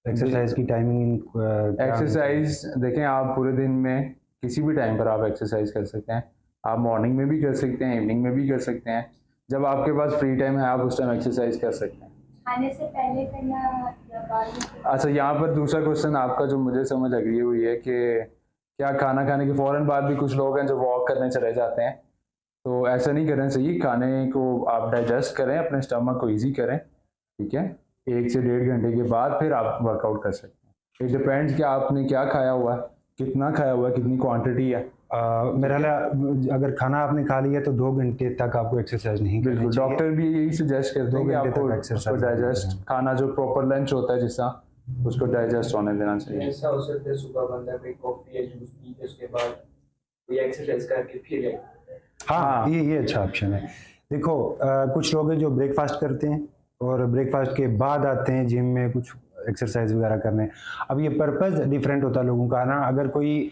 Exercise की timing exercise देखें, आप पूरे दिन में किसी भी टाइम पर आप एक्सरसाइज कर सकते हैं। आप मॉर्निंग में भी कर सकते हैं, इवनिंग में भी कर सकते हैं। जब आपके पास फ्री टाइम है आप उस टाइम एक्सरसाइज कर सकते हैं। खाने से पहले करना या बाद में करना? अच्छा, यहाँ पर दूसरा क्वेश्चन आपका जो मुझे समझ एग्री हुई है कि क्या खाना खाने के फ़ौरन बाद भी कुछ लोग हैं जो वॉक करने चले जाते हैं। तो ऐसा नहीं करना चाहिए। खाने को आप डाइजेस्ट करें, अपने स्टमक को ईज़ी करें, ठीक है? 1 से डेढ़ घंटे के बाद फिर आप वर्कआउट कर सकते हैं। इट डिपेंड्स कि आपने क्या खाया हुआ है, कितना खाया हुआ है, कितनी क्वांटिटी है। मेरा अगर खाना आपने खा लिया तो 2 घंटे तक आपको एक्सरसाइज नहीं करनी बिल्कुल, चाहिए। डॉक्टर भी यही सजेस्ट करते हैं कि 2 घंटे आपको तक उसको एक्सरसाइज डाइजेस्ट, खाना जो प्रॉपर लंच होता है जिसका, उसको डाइजेस्ट होने देना चाहिए। ऐसा हो सकता है सुबह बंदा कोई कॉफी या जूस पी के उसके बाद कोई एक्सरसाइज करके फिर हाँ, ये अच्छा ऑप्शन है। देखो कुछ लोग हैं जो ब्रेकफास्ट करते हैं और ब्रेकफास्ट के बाद आते हैं जिम में कुछ एक्सरसाइज वगैरह करने। अब ये पर्पस डिफरेंट होता है लोगों का ना। अगर कोई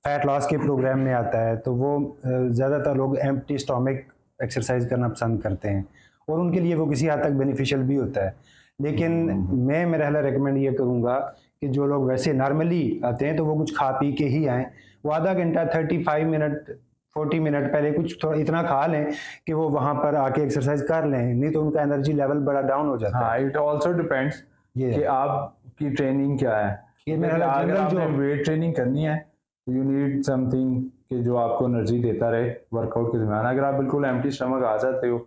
फैट लॉस के प्रोग्राम में आता है तो वो ज़्यादातर लोग एम्प्टी स्टोमक एक्सरसाइज करना पसंद करते हैं और उनके लिए वो किसी हद तक बेनिफिशियल भी होता है। लेकिन मैं मेरा रिकमेंड ये करूँगा कि जो लोग वैसे नॉर्मली आते हैं तो वो कुछ खा पी के ही आएँ। वो आधा घंटा 35 मिनट 40 मिनट पहले कुछ थोड़ा इतना खा लें कि वो वहाँ पर आके एक्सरसाइज कर लें, नहीं तो उनका एनर्जी लेवल बड़ा डाउन हो जाता है। हाँ, इट ऑल्सो डिपेंड्स कि आपकी ट्रेनिंग क्या है। ये मेरा अगर जनरल आपने जो वेट ट्रेनिंग करनी है तो यू नीड समथिंग कि जो आपको एनर्जी देता रहे वर्कआउट के दरमियान। अगर आप बिल्कुल एम्प्टी स्टमक आ जाते हो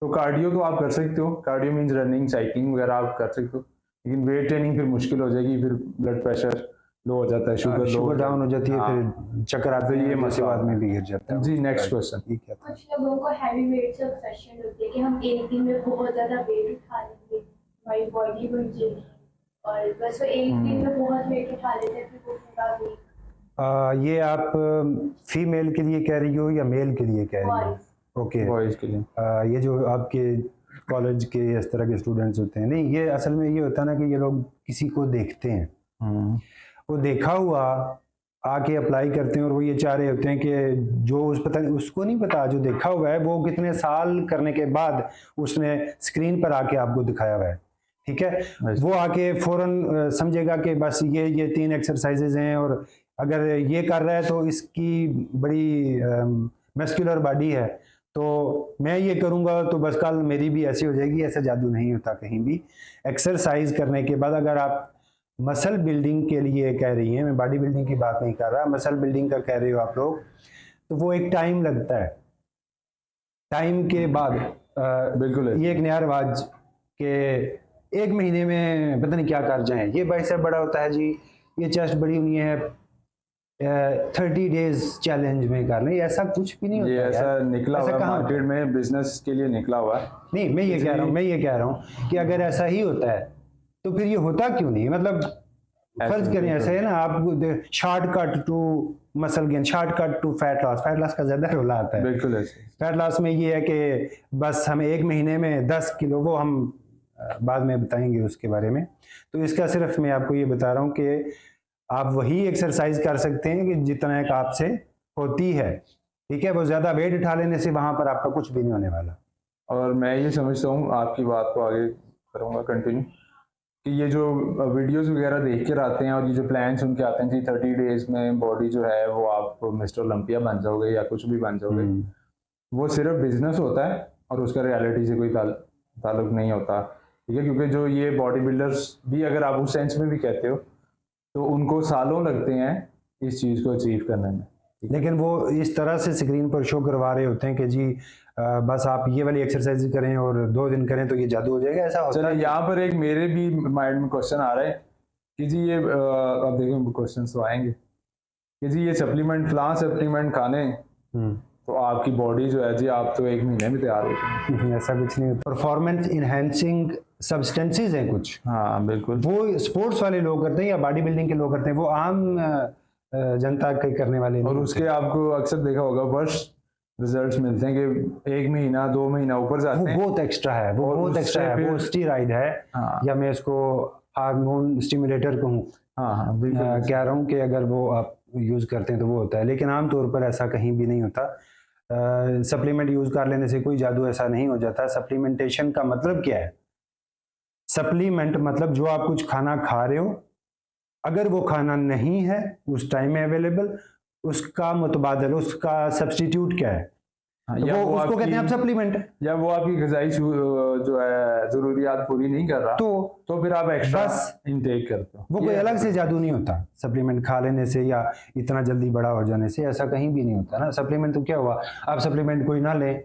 तो कार्डियो तो आप कर सकते हो। कार्डियो मीन्स रनिंग, साइकिलिंग वगैरह आप कर सकते हो। लेकिन वेट ट्रेनिंग फिर मुश्किल हो जाएगी, फिर ब्लड प्रेशर लो हो जाता है, शुगर डाउन हो जाती है, फिर चक्कर आते हैं, ये मसले बाद में भी गिर जाता है। जी, नेक्स्ट क्वेश्चन। ये क्या था? कुछ लोगों को हैवी वेट से ऑब्सेशन होती है कि हम एक दिन में बहुत ज्यादा वेट उठा लेंगे, हमारी बॉडी बन जाएगी, और बस वो एक दिन में बहुत वेट उठा लेते हैं फिर वो पूरा वीक। ये आप फीमेल के लिए कह रही हो या मेल के लिए कह रही हो? ओके, बॉयज के लिए। ये जो आपके कॉलेज के इस तरह के स्टूडेंट्स होते हैं, नहीं ये असल में ये होता है ना कि ये लोग किसी को देखते हैं, वो देखा हुआ आके अप्लाई करते हैं और वो ये चाह रहे होते हैं कि जो उसको नहीं पता, जो देखा हुआ है वो कितने साल करने के बाद उसने स्क्रीन पर आके आपको दिखाया हुआ है, ठीक है? वो आके फौरन समझेगा कि बस ये 3 एक्सरसाइजेज हैं और अगर ये कर रहा है तो इसकी बड़ी मस्कुलर बॉडी है, तो मैं ये करूँगा तो बस कल मेरी भी ऐसी हो जाएगी। ऐसा जादू नहीं होता कहीं भी। एक्सरसाइज करने के बाद अगर आप मसल बिल्डिंग के लिए कह रही हैं, मैं बॉडी बिल्डिंग की बात नहीं कर रहा, मसल बिल्डिंग का कह रहे हो आप लोग, तो वो एक टाइम लगता है। टाइम के बाद बिल्कुल ये एक नया रिवाज के 1 महीने में पता नहीं क्या कर जाएं, ये बाइसेप बड़ा होता है जी, ये चेस्ट बड़ी हुई है, 30 डेज चैलेंज में कर लें। ऐसा कुछ भी नहीं होता। ये ऐसा निकला हुआ कहाँ मार्केट में, बिजनेस के लिए निकला हुआ है। नहीं, मैं ये कह रहा हूँ कि अगर ऐसा ही होता है तो फिर ये होता क्यों नहीं? मतलब फर्ज करें ऐसा है ना, आप shortcut to muscle gain, shortcut to fat loss का ज्यादा रोल आता है। बिल्कुल ऐसे। फैट लॉस में ये है कि बस हमें 1 महीने में 10 किलो, वो हम बाद में बताएंगे उसके बारे में। तो इसका सिर्फ मैं आपको ये बता रहा हूँ कि आप वही एक्सरसाइज कर सकते हैं कि जितना एक आपसे होती है, ठीक है? वो ज्यादा वेट उठा लेने से वहां पर आपका कुछ भी नहीं होने वाला। और मैं ये समझता हूँ, आपकी बात को आगे करूँगा कंटिन्यू, कि ये जो वीडियोस वगैरह देख कर आते हैं और ये जो प्लान्स उनके आते हैं कि 30 डेज में बॉडी जो है वो आप मिस्टर ओलंपिया बन जाओगे या कुछ भी बन जाओगे, वो सिर्फ बिजनेस होता है और उसका रियलिटी से कोई ताल्लुक नहीं होता, ठीक है? क्योंकि जो ये बॉडी बिल्डर्स भी, अगर आप उस सेंस में भी कहते हो, तो उनको सालों लगते हैं इस चीज़ को अचीव करने में। लेकिन वो इस तरह से स्क्रीन पर शो करवा रहे होते हैं कि जी बस आप ये वाली एक्सरसाइज करें और 2 दिन करें तो ये जादू हो जाएगा। ऐसा होता है? यहाँ पर एक मेरे भी माइंड में क्वेश्चन आ रहा है कि जी ये अब देखें क्वेश्चन तो आएंगे कि जी ये सप्लीमेंट खाने तो आपकी बॉडी जो है जी, आप तो 1 महीने में तैयार हो जाएंगे। ऐसा कुछ नहीं होता। परफॉर्मेंस इनहेंसिंग सब्सटेंसेज हैं कुछ। हाँ बिल्कुल। वो स्पोर्ट्स वाले लोग करते हैं या बॉडी बिल्डिंग के लोग करते हैं, वो आम जनता के करने वाले नहीं। और उसके आपको अक्सर देखा होगा वर्स्ट रिजल्ट्स मिलते हैं कि 1 महीना 2 महीना ऊपर जाते हैं। वो बहुत एक्स्ट्रा है, वो बहुत एक्स्ट्रा है, वो स्टीरॉइड है। या मैं इसको हार्मोन स्टिमुलेटर कहूँ, कह रहा हूँ कि अगर वो आप यूज़ करते हैं तो वो होता है, लेकिन आमतौर पर ऐसा कहीं भी नहीं होता। सप्लीमेंट यूज़ कर लेने से कोई जादू ऐसा नहीं हो जाता। सप्लीमेंटेशन का मतलब क्या है? सप्लीमेंट मतलब जो आप कुछ खाना खा रहे हो, अगर वो खाना नहीं है उस टाइम में अवेलेबल, उसका मुतबादल, उसका सब्स्टिट्यूट क्या है, हाँ, तो या वो उसको कहते हैं आप सप्लीमेंट। या वो आपकी ग़िज़ाई जो है ज़रूरियात पूरी नहीं कर रहा, तो फिर आप एक्स्ट्रा बस इनटेक करते हो। वो कोई अलग से जादू नहीं होता सप्लीमेंट खा लेने से या इतना जल्दी बड़ा हो जाने से, ऐसा कहीं भी नहीं होता ना। सप्लीमेंट तो क्या हुआ, आप सप्लीमेंट कोई ना लें,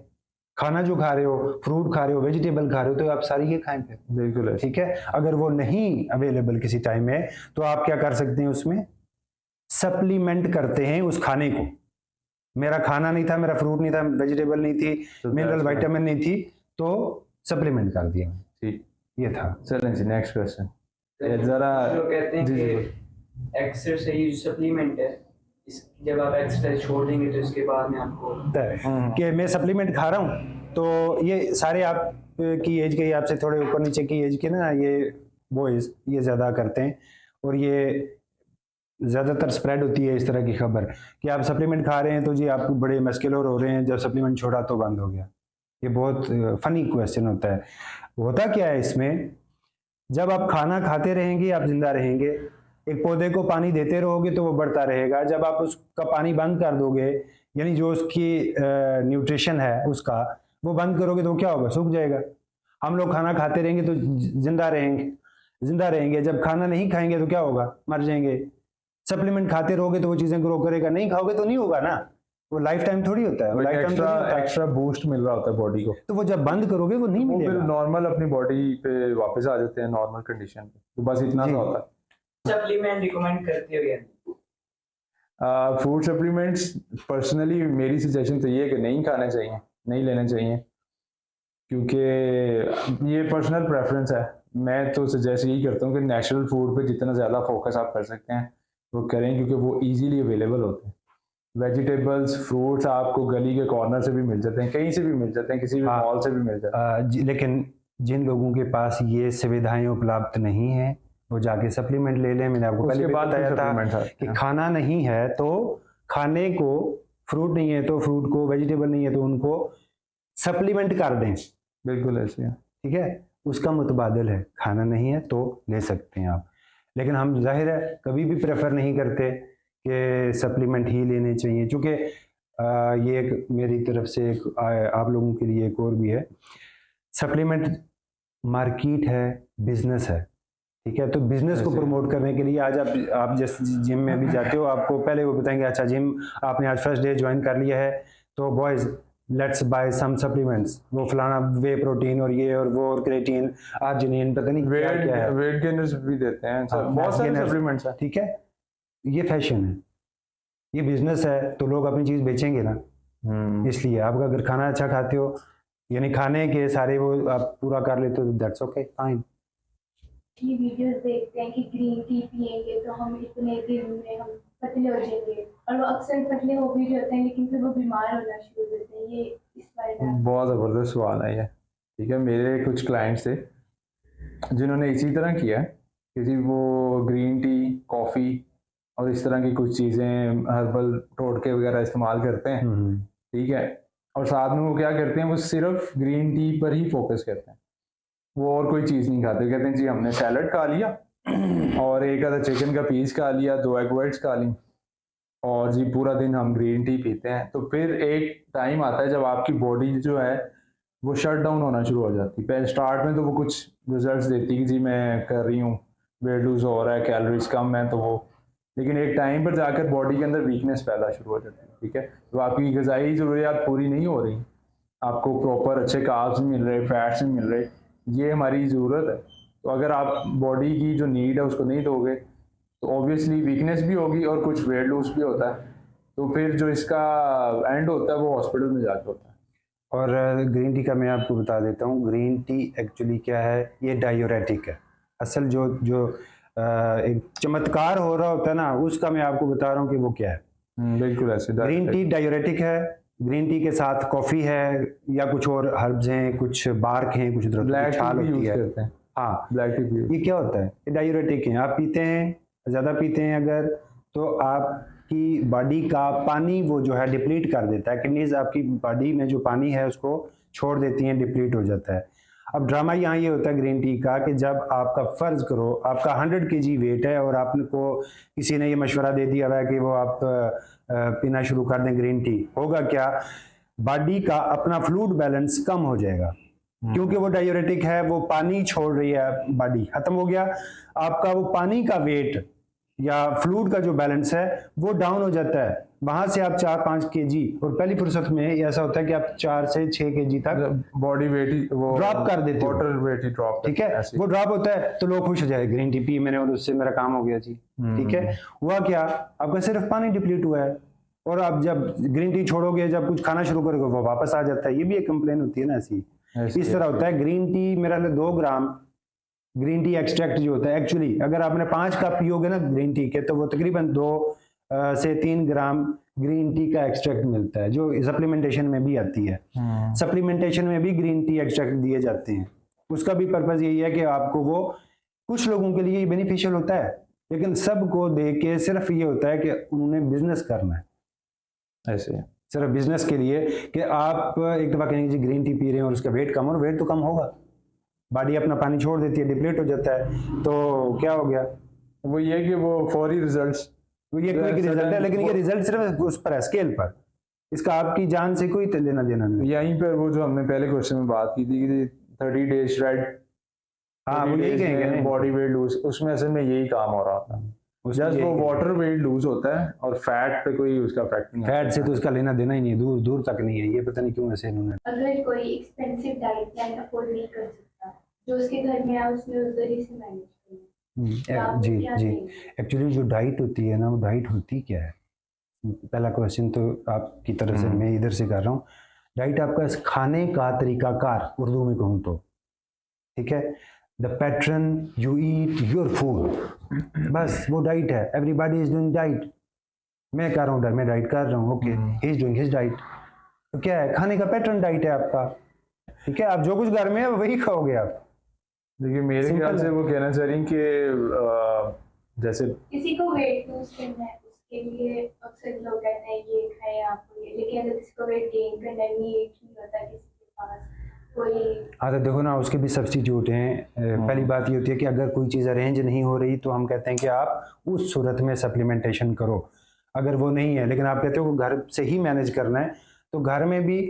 खाना जो खा रहे हो, फ्रूट खा रहे हो, वेजिटेबल खा रहे हो, तो आप सारी ये खाएं फिर, बिल्कुल ठीक है। अगर वो नहीं अवेलेबल किसी टाइम में, तो आप क्या कर सकते हैं, उसमें सप्लीमेंट करते हैं उस खाने को। मेरा खाना नहीं था, मेरा फ्रूट नहीं था, वेजिटेबल नहीं थी, मिनरल विटामिन नहीं थी, तो सप्लीमेंट कर दिया। ठीक, ये था। चलें जी, नेक्स्ट क्वेश्चन। जरा लोग कहते हैं कि एक्सरसाइज सप्लीमेंट है, जब आप एक्सरसाइज छोड़ देंगे तो इसके बाद में आपको कि मैं सप्लीमेंट खा रहा हूँ, तो ये सारे आप की एज के, आपसे थोड़े ऊपर नीचे की एज के ना, ये बॉयज़ ये ज़्यादा करते हैं, और ये ज़्यादातर स्प्रेड होती है इस तरह की खबर कि आप सप्लीमेंट खा रहे हैं तो जी आप बड़े मस्कुलर हो रहे हैं, जब सप्लीमेंट छोड़ा तो बंद हो गया। ये बहुत फनी क्वेश्चन होता है। होता क्या है इसमें, जब आप खाना खाते रहेंगे आप जिंदा रहेंगे, एक पौधे को पानी देते रहोगे तो वो बढ़ता रहेगा। जब आप उसका पानी बंद कर दोगे, यानी जो उसकी न्यूट्रिशन है उसका वो बंद करोगे, तो क्या होगा, सूख जाएगा। हम लोग खाना खाते रहेंगे तो जिंदा रहेंगे, जब खाना नहीं खाएंगे तो क्या होगा, मर जाएंगे। सप्लीमेंट खाते रहोगे तो वो चीजें ग्रो करेगा, नहीं खाओगे तो नहीं होगा ना, वो लाइफ टाइम थोड़ी होता है, वो लाइफ टाइम एक्स्ट्रा बूस्ट मिल रहा होता है बॉडी को, तो वो जब बंद करोगे वो नहीं मिलेगा, फिर नॉर्मल अपनी बॉडी पे वापस आ जाते हैं, नॉर्मल कंडीशन पे। तो बस इतना सा होता है। सप्लीमेंट रिकमेंड करते हो या फूड सप्लीमेंट्स पर्सनली मेरी सजेशन तो ये है कि नहीं खाने चाहिए, नहीं लेने चाहिए, क्योंकि ये पर्सनल प्रेफरेंस है। मैं तो सजेस्ट यही करता हूँ कि नेचुरल फूड पे जितना ज़्यादा फोकस आप कर सकते हैं वो करें, क्योंकि वो इजीली अवेलेबल होते हैं। वेजिटेबल्स, फ्रूट्स आपको गली के कॉर्नर से भी मिल जाते हैं, कहीं से भी मिल जाते हैं, किसी भी मॉल से भी मिल जाते हैं। लेकिन जिन लोगों के पास ये सुविधाएं उपलब्ध नहीं है वो जाके सप्लीमेंट ले लें। मैंने आपको पहले भी बताया था कि खाना नहीं है तो खाने को, फ्रूट नहीं है तो फ्रूट को, वेजिटेबल नहीं है तो उनको सप्लीमेंट कर दें। बिल्कुल ऐसे है, ठीक है, उसका मुतबादल है। खाना नहीं है तो ले सकते हैं आप, लेकिन हम जाहिर है कभी भी प्रेफर नहीं करते कि सप्लीमेंट ही लेने चाहिए, क्योंकि ये एक मेरी तरफ से एक आप लोगों के लिए एक और भी है। सप्लीमेंट मार्केट है, बिजनेस है, ठीक है। तो बिजनेस को प्रमोट करने के लिए आज आप जिस जिम में भी जाते हो, आपको पहले वो बताएंगे अच्छा जिम आपने आज फर्स्ट डे ज्वाइन कर लिया है तो boys let's buy some supplements, वो फलाना वे प्रोटीन और ये और वो और क्रेटीन, आर्जिनिन, पता नहीं क्या क्या है, वेट गेनर्स भी देते हैं, बहुत सारे सप्लीमेंट्स हैं, ठीक है। ये फैशन है, ये बिजनेस है, तो लोग अपनी चीज़ बेचेंगे ना। इसलिए आप अगर खाना अच्छा खाते हो, यानी खाने के सारे वो आप पूरा कर लेते हो, दैट्स ओके, फाइन। ये वीडियोस देखते हैं कि ग्रीन टी पिएंगे तो हम इतने दिन में हम पतले हो जाएंगे, और वो अक्सर पतले हो भी जाते हैं लेकिन फिर वो बीमार होना शुरू हो जाते हैं। ये इस बारे में बहुत ज़बरदस्त सवाल है ये, ठीक है। मेरे कुछ क्लाइंट्स थे जिन्होंने इसी तरह किया, किसी वो ग्रीन टी, कॉफ़ी और इस तरह की कुछ चीज़ें, हर्बल टोटके वगैरह इस्तेमाल करते हैं, ठीक है। और साथ में वो क्या करते हैं, वो सिर्फ ग्रीन टी पर ही फोकस करते हैं, वो और कोई चीज़ नहीं खाते। कहते हैं जी हमने सैलड खा लिया और एक आधा चिकन का पीस खा लिया, 2 एग वाइट्स खा ली, और जी पूरा दिन हम ग्रीन टी पीते हैं। तो फिर एक टाइम आता है जब आपकी बॉडी जो है वो शट डाउन होना शुरू हो जाती है। पहले स्टार्ट में तो वो कुछ रिजल्ट्स देती कि जी मैं कर रही हूँ, वेट लूज हो रहा है, कैलोरीज कम है, तो वो, लेकिन एक टाइम पर जाकर बॉडी के अंदर वीकनेस पैदा शुरू हो जाती है, ठीक है। तो आपकी ग़िज़ाई ज़रूरियात पूरी नहीं हो रही, आपको प्रॉपर अच्छे कार्ब्स मिल रहे, फैट्स मिल रहे, ये हमारी ज़रूरत है। तो अगर आप बॉडी की जो नीड है उसको नहीं दोगे तो ऑब्वियसली वीकनेस भी होगी और कुछ वेट लूज भी होता है, तो फिर जो इसका एंड होता है वो हॉस्पिटल में जाके होता है। और ग्रीन टी का मैं आपको बता देता हूँ, ग्रीन टी एक्चुअली क्या है, ये डायूरेटिक है। असल जो एक चमत्कार हो रहा होता है ना, उसका मैं आपको बता रहा हूँ कि वो क्या है। बिल्कुल ऐसे, ग्रीन टी डायूरेटिक है। ग्रीन टी के साथ कॉफ़ी है या कुछ और हर्ब्स हैं, कुछ बार्क हैं, कुछ छाल होती है। हाँ, ब्लैक टी, ये क्या होता है, ये डायूरेटिक है। आप पीते हैं, ज़्यादा पीते हैं अगर, तो आपकी बॉडी का पानी वो जो है डिप्लीट कर देता है। किडनीज आपकी बॉडी में जो पानी है उसको छोड़ देती हैं, डिप्लीट हो जाता है। अब ड्रामा यहाँ ये होता है ग्रीन टी का कि जब आपका फर्ज करो आपका 100 kg वेट है और आपको किसी ने ये मशवरा दे दिया है कि वो आप पीना शुरू कर दें ग्रीन टी, होगा क्या, बॉडी का अपना फ्लूइड बैलेंस कम हो जाएगा क्योंकि वो डायूरेटिक है, वो पानी छोड़ रही है, बॉडी खत्म हो गया, आपका वो पानी का वेट या फ्लूइड का जो बैलेंस है वो डाउन हो जाता है, वहां से आप 4-5 kg, और पहली फुर्सत में ऐसा होता है कि आप 4 से 6 kg तक बॉडी वेट वो ड्रॉप कर देते हो, वाटर वेट ही ड्रॉप, ठीक है, वो ड्रॉप होता है तो लोग खुश हो जाए ग्रीन टी पी मैंने और उससे मेरा काम हो गया जी, ठीक है, हुआ क्या, आपका सिर्फ पानी डिप्लीट हुआ है, और आप जब ग्रीन टी छोड़ोगे, जब कुछ खाना शुरू करोगे वो वापस आ जाता है, ये भी एक कंप्लेन होती है ना ऐसी, इस तरह होता है। ग्रीन टी मेरा 2 ग्राम ग्रीन टी एक्सट्रैक्ट जो होता है, एक्चुअली अगर आपने 5 कप पियोगे ना ग्रीन टी के तो वो तकरीबन 2 से 3 ग्राम ग्रीन टी का एक्सट्रैक्ट मिलता है, जो सप्लीमेंटेशन में भी आती है, सप्लीमेंटेशन में भी ग्रीन टी एक्सट्रैक्ट दिए जाते हैं, उसका भी पर्पज यही है कि आपको वो कुछ लोगों के लिए बेनिफिशियल होता है, लेकिन सबको दे के सिर्फ ये होता है कि उन्होंने बिजनेस करना है, ऐसे सिर्फ बिजनेस के लिए कि आप एक दफ़ा कहेंगे जी ग्रीन टी पी रहे हैं और उसका वेट कम हो, वेट तो कम होगा, बॉडी अपना पानी छोड़ देती है, डिप्लीट हो जाता है, तो क्या हो गया, वो ये कि वो फौरी रिजल्ट्स, ये कोई रिजल्ट है, लेकिन ये रिजल्ट सिर्फ उस पर है, स्केल पर, इसका आपकी जान से कोई लेना देना नहीं। यहीं पर वो जो हमने पहले क्वेश्चन में बात की थी कि 30 डेज राइट, हाँ वो यही कहेंगे बॉडी वेट लूज, उसमें असल में यही काम हो रहा था, जस्ट वो वाटर वेट लूज होता है और फैट पे कोई उसका इफेक्ट नहीं, फैट से तो उसका लेना देना ही नहीं, दूर दूर तक नहीं है, ये पता नहीं क्यों ऐसे इन्होंने। अगर कोई एक्सपेंसिव डाइट प्लान अफोर्ड नहीं कर सकता, जो उसके घर में है उसने उस जरिए से मैनेज करना, जी जी, एक्चुअली जो डाइट होती है ना, वो डाइट होती क्या है, पहला क्वेश्चन तो आपकी तरफ से मैं इधर से कर रहा हूँ, डाइट आपका खाने का तरीकाकार उर्दू में कहूँ तो, ठीक है, the pattern you eat your food, बस वो डाइट है, एवरीबॉडी इज डूइंग डाइट, मैं कर रहा हूँ मैं डाइट कर रहा हूँ, okay he is doing his diet, तो क्या है, खाने का पैटर्न डाइट है आपका, ठीक है, आप जो कुछ घर में है वही खाओगे आप। देखिए मेरे ख्याल से वो कहना चाह रही हैं कि जैसे किसी को वेट लूज करना है उसके लिए अक्सर लोग कहते हैं ये खाएं आप ये, लेकिन अगर किसी को वेट गेन करना है ये एक नहीं होता किसी के पास कोई। हाँ तो देखो ना, उसके भी सब्स्टिट्यूट हैं, पहली बात ये होती है कि अगर कोई चीज़ अरेंज नहीं हो रही तो हम कहते हैं कि आप उस सूरत में सप्लीमेंटेशन करो, अगर वो नहीं है, लेकिन आप कहते हो घर से ही मैनेज करना है, तो घर में भी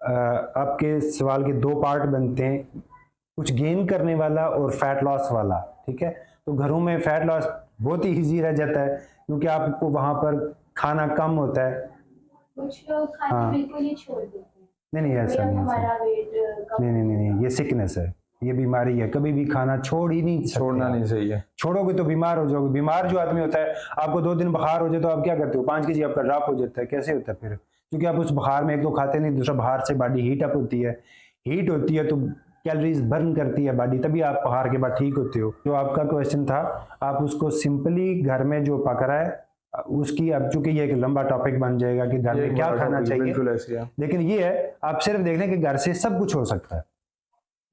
आपके सवाल के 2 पार्ट बनते हैं, कुछ गेन करने वाला और फैट लॉस वाला, ठीक है, तो घरों में फैट लॉस बहुत ही ईजी रह जाता है क्योंकि आपको वहाँ पर खाना कम होता है, कुछ लोग खाना बिल्कुल ही छोड़ देते हैं, नहीं ऐसा नहीं, हमारा वेट नहीं, ये सिकनेस है, ये बीमारी है, कभी भी खाना छोड़ ही नहीं सकते, छोड़ना नहीं सही है, छोड़ोगे तो बीमार हो जाओगे, बीमार जो आदमी होता है, आपको 2 दिन बुखार हो जाए तो आप क्या करते हो, 5 kg आपका ड्रॉप हो जाता है, कैसे होता है फिर, क्योंकि आप उस बुखार में एक तो खाते नहीं, दूसरा बाहर से बॉडी हीट अप होती है, हीट होती है तो कैलोरीज बर्न करती है बॉडी, तभी आप बाहर के बाद ठीक होते हो। जो आपका क्वेश्चन था, आप उसको सिंपली घर में जो पक रहा है उसकी, अब चूंकि ये एक लंबा टॉपिक बन जाएगा कि घर में क्या खाना चाहिए, लेकिन ये है आप सिर्फ देख लें कि घर से सब कुछ हो सकता है,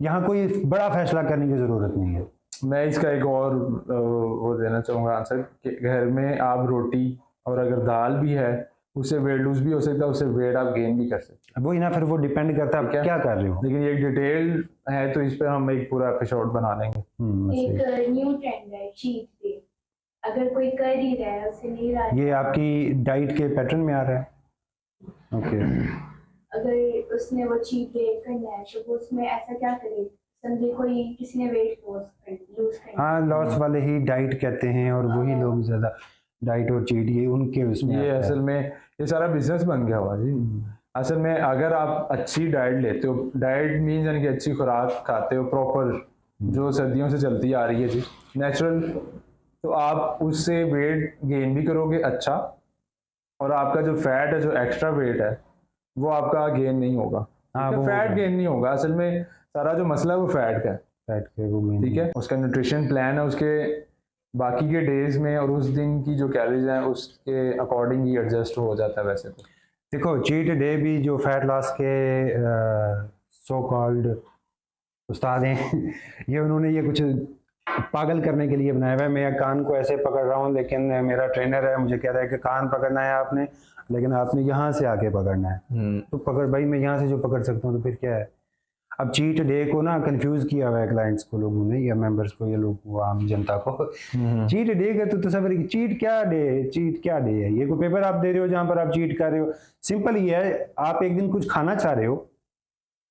यहाँ कोई बड़ा फैसला करने की जरूरत नहीं है। मैं इसका एक और वो देना चाहूँगा आंसर कि घर में आप रोटी और अगर दाल भी है उससे वेट लूज भी हो सकता है, उससे वेट आप गेन भी कर सकते हैं, वही ना, फिर वो डिपेंड करता है आप क्या कर रहे हो, लेकिन ये डिटेल है तो इस पर हम एक पूरा एपिसोड बना लेंगे। एक न्यू ट्रेंड है चीट डे, अगर कोई कर ही रहा है उसे नहीं रहा, ये आपकी डाइट के पैटर्न में आ रहा है, ओके, अगर उसने वो चीट डे करना है तो वो उसमें ऐसा क्या करे, समझे कोई किसी ने वेट लूज करना, हाँ लॉस वाले ही डाइट कहते हैं और वही लोग ज़्यादा डाइट और चीट ये उनके उसमें, ये असल में ये सारा बिजनेस बन गया हुआ जी। असल में अगर आप अच्छी डाइट लेते हो, डाइट मीन यानी कि अच्छी खुराक खाते हो प्रॉपर, जो सदियों से चलती आ रही है जी, नेचुरल, तो आप उससे वेट गेन भी करोगे अच्छा, और आपका जो फैट है, जो एक्स्ट्रा वेट है वो आपका गेन नहीं होगा, फैट गेन नहीं होगा, असल में सारा जो मसला है वो फैट का है, फैट के वो गेन, ठीक है, उसका न्यूट्रिशन प्लान है, उसके बाकी के डेज में और उस दिन की जो कैलोरीज हैं उसके अकॉर्डिंग ही एडजस्ट हो जाता है। वैसे तो देखो चीट डे भी जो फैट लॉस के सो कॉल्ड उस्ताद हैं ये उन्होंने ये कुछ पागल करने के लिए बनाया हुआ है। मैं कान को ऐसे पकड़ रहा हूँ, लेकिन मेरा ट्रेनर है मुझे कह रहा है कि कान पकड़ना है आपने, लेकिन आपने यहाँ से आके पकड़ना है, तो पकड़ भाई, मैं यहाँ से जो पकड़ सकता हूँ तो फिर क्या है। अब चीट डे को ना कंफ्यूज किया हुआ है क्लाइंट्स को, लोगों ने या मेंबर्स को, या लोग आम जनता को। चीट डे का तो तस्वीर, चीट क्या डे है, चीट क्या डे है? ये कोई पेपर आप दे रहे हो जहां पर आप चीट कर रहे हो? सिंपल ही है, आप एक दिन कुछ खाना चाह रहे हो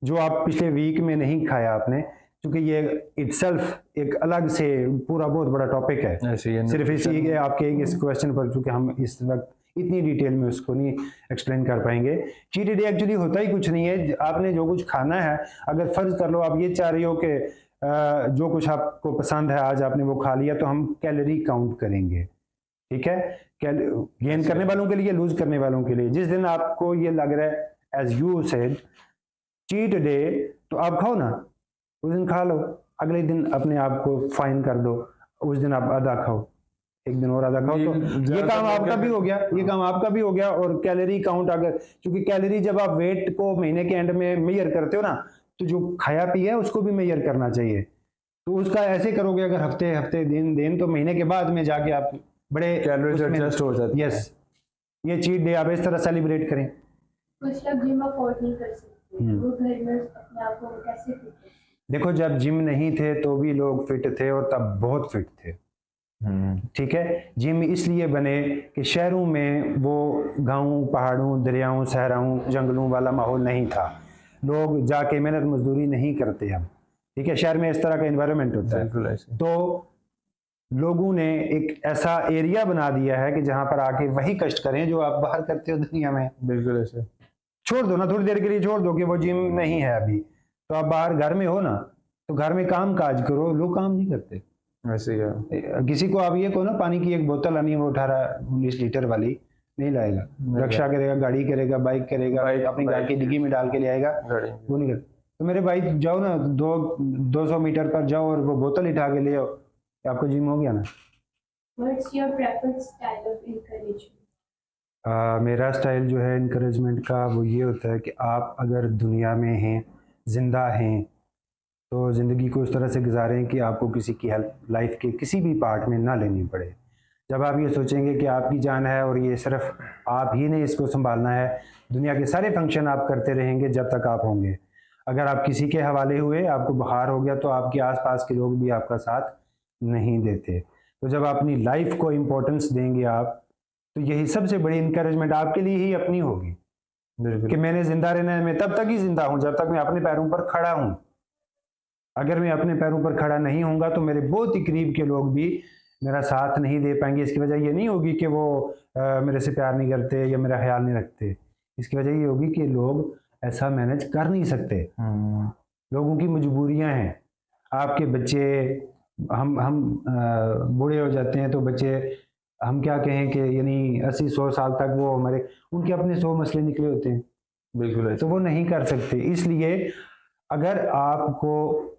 जो आप पिछले वीक में नहीं खाया आपने, क्योंकि ये इटसेल्फ एक अलग से पूरा बहुत बड़ा टॉपिक है। सिर्फ इसी आपके इस क्वेश्चन पर, चूंकि हम इस वक्त इतनी डिटेल में उसको नहीं एक्सप्लेन कर पाएंगे। चीट डे एक्चुअली होता ही कुछ नहीं है, आपने जो कुछ खाना है, अगर फर्ज कर लो आप ये चाह रही हो कि जो कुछ आपको पसंद है आज आपने वो खा लिया, तो हम कैलोरी काउंट करेंगे, ठीक है? गेन करने वालों के लिए, लूज करने वालों के लिए। जिस दिन आपको ये लग रहा है as you said cheat day, तो आप खाओ ना, उस दिन खा लो, अगले दिन अपने आप को फाइन कर दो, उस दिन आप आधा खाओ, एक दिन और आधा खाओ, तो ये काम आपका भी हो गया, ये काम आपका भी हो गया। और कैलोरी काउंट, अगर, क्योंकि कैलोरी जब आप वेट को महीने के एंड में मेजर करते हो ना, तो जो खाया पिया है उसको भी मेजर करना चाहिए। तो उसका ऐसे करोगे अगर हफ्ते हफ्ते दिन, तो महीने के बाद में जाके आप बड़े कैलोरीज एडजस्ट हो जाते हैं। यस, ये चीट डे आप इस तरह सेलिब्रेट करें। कुछ लोग जिम अफोर्ड नहीं कर सकते, वो घर में अपने आप को कैसे फिट रखते? देखो, जब जिम नहीं थे तो भी लोग फिट थे, और तब बहुत फिट थे, ठीक है? जिम इसलिए बने कि शहरों में वो गांवों, पहाड़ों, दरियाओं, सहराओं, जंगलों वाला माहौल नहीं था, लोग जाके मेहनत मजदूरी नहीं करते हम, ठीक है? शहर में इस तरह का एनवायरनमेंट होता है, तो लोगों ने एक ऐसा एरिया बना दिया है कि जहां पर आके वही कष्ट करें जो आप बाहर करते हो दुनिया में। बिल्कुल ऐसे। छोड़ दो ना, थोड़ी देर के लिए छोड़ दो कि वो जिम नहीं है अभी, तो आप बाहर घर में हो ना, तो घर में काम काज करो, लोग काम नहीं करते। वैसे ही किसी को आप ये कहो ना पानी की एक बोतल आनी है, वो 18-19 लीटर वाली नहीं लाएगा, रक्षा करेगा, गाड़ी करेगा, बाइक करेगा, अपनी गाड़ी की डिग्गी में डाल के ले आएगा, वो नहीं करता। तो मेरे भाई जाओ ना, 200 मीटर पर जाओ और वो बोतल उठा के ले आओ, आपको जिम हो गया ना। What's your preferred style of encouragement? मेरा स्टाइल जो है इनकरेजमेंट का, वो ये होता है कि आप अगर दुनिया में हैं, जिंदा हैं, तो ज़िंदगी को इस तरह से गुजारें कि आपको किसी की हेल्प लाइफ के किसी भी पार्ट में ना लेनी पड़े। जब आप ये सोचेंगे कि आपकी जान है और ये सिर्फ आप ही ने इसको संभालना है, दुनिया के सारे फंक्शन आप करते रहेंगे जब तक आप होंगे। अगर आप किसी के हवाले हुए, आपको बुखार हो गया, तो आपके आसपास के लोग भी आपका साथ नहीं देते। तो जब आप अपनी लाइफ को इम्पोर्टेंस देंगे आप, तो यही सबसे बड़ी इंकरेजमेंट आपके लिए ही अपनी होगी कि मैंने जिंदा रहना है, मैं तब तक ही जिंदा हूँ जब तक मैं अपने पैरों पर खड़ा हूँ। अगर मैं अपने पैरों पर खड़ा नहीं होऊंगा तो मेरे बहुत ही करीब के लोग भी मेरा साथ नहीं दे पाएंगे। इसकी वजह ये नहीं होगी कि वो मेरे से प्यार नहीं करते या मेरा ख्याल नहीं रखते, इसकी वजह ये होगी कि लोग ऐसा मैनेज कर नहीं सकते, लोगों की मजबूरियां हैं। आपके बच्चे, हम बूढ़े हो जाते हैं तो बच्चे, हम क्या कहें कि यानी 80-100 साल तक वो हमारे, उनके अपने 100 मसले निकले होते हैं, बिल्कुल, तो वो नहीं कर सकते। इसलिए अगर आपको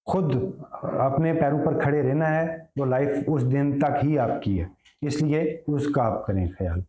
खुद अपने पैरों पर खड़े रहना है तो लाइफ उस दिन तक ही आपकी है, इसलिए उसका आप करें ख्याल।